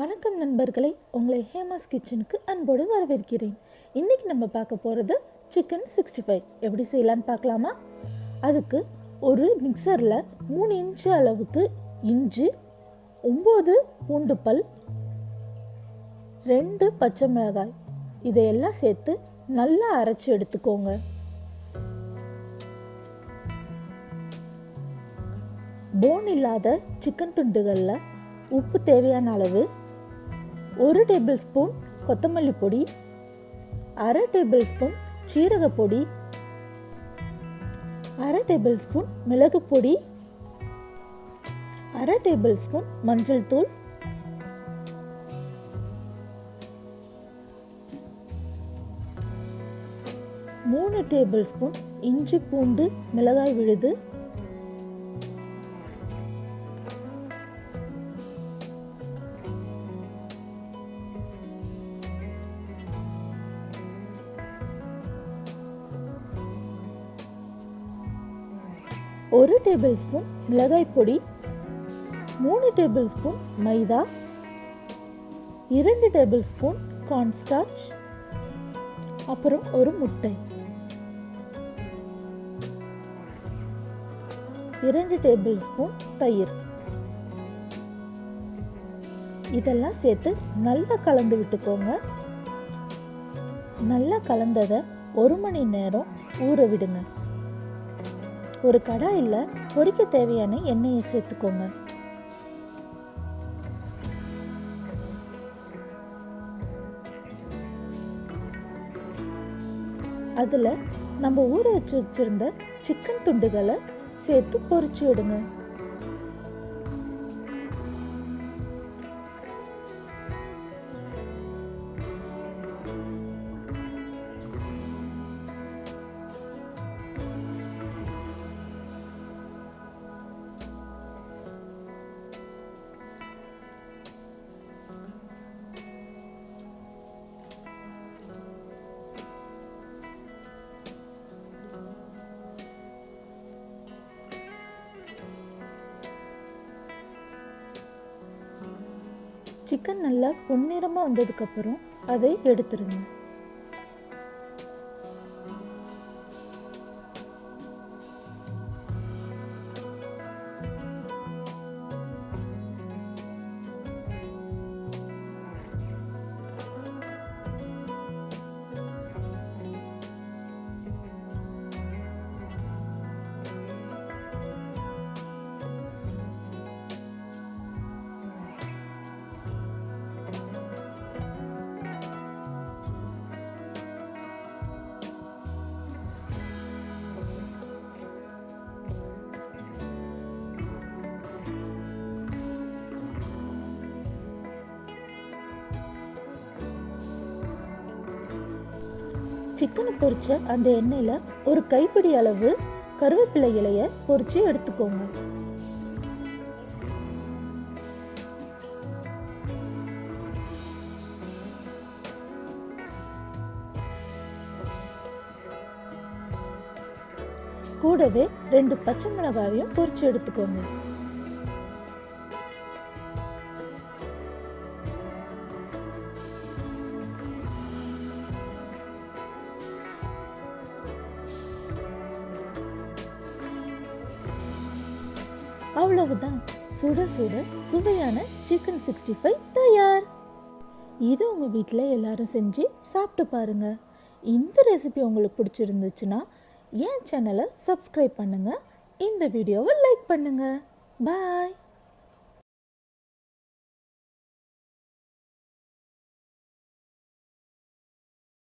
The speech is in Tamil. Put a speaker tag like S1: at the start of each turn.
S1: வணக்கம் நண்பர்களை, உங்களை ஹேமாஸ் கிச்சனுக்கு அன்போடு வரவேற்கிறேன். இன்றைக்கி நம்ம பார்க்க போகிறது சிக்கன் 65 எப்படி செய்யலான்னு பார்க்கலாமா? அதுக்கு ஒரு மிக்சரில் 3 இன்ச்சு அளவுக்கு இஞ்சி, 9 பூண்டு பல், 2 பச்சை மிளகாய் இதையெல்லாம் சேர்த்து நல்லா அரைச்சி எடுத்துக்கோங்க. போன் இல்லாத சிக்கன் துண்டுகளில் உப்பு தேவையான அளவு, 1 டேபிள் ஸ்பூன் கொத்தமல்லி பொடி, 1/2 டேபிள் ஸ்பூன் சீரக பொடி, 1/2 டேபிள் ஸ்பூன் மிளகு பொடி, 1/2 டேபிள் ஸ்பூன் மஞ்சள் தூள், 3 டேபிள் ஸ்பூன் இஞ்சி பூண்டு மிளகாய் விழுது, 1 டேபிள் ஸ்பூன் மிளகாய் பொடி, 3 டேபிள் ஸ்பூன் மைதா, 2 டேபிள் ஸ்பூன் கார்ன்ஸ்டார்ச், அப்புறம் ஒரு முட்டை, 2 டேபிள் ஸ்பூன் தயிர். இதெல்லாம் சேர்த்து நல்லா கலந்து விட்டுக்கோங்க. நல்லா கலந்ததை 1 மணி நேரம் ஊற விடுங்க. ஒரு கடாயில் பொரிக்க தேவையான எண்ணெயை சேர்த்துக்கோங்க. அதில் நம்ம ஊற வச்சிருந்த சிக்கன் துண்டுகளை சேர்த்து பொரிச்சு விடுங்க. சிக்கன் நல்லா பொன்னிறமாக வந்ததுக்கப்புறம் அதை எடுத்துருங்க. சிக்கனை பொரிச்ச அந்த எண்ணெயில் ஒரு கைப்பிடி அளவு கருவேப்பிலை இலையை பொரிச்சு எடுத்துக்கோங்க. கூடவே 2 பச்சை மிளகாயும் பொரிச்சு எடுத்துக்கோங்க. அவ்வளவுதான், சுட சுட சுவையான சிக்கன் 65 தயார். இது உங்கள் வீட்டில் எல்லாரும் செஞ்சு சாப்பிட்டு பாருங்க. இந்த ரெசிபி உங்களுக்கு பிடிச்சிருந்துச்சுன்னா என் சேனலை சப்ஸ்கிரைப் பண்ணுங்க, இந்த வீடியோவை லைக் பண்ணுங்க. பாய்.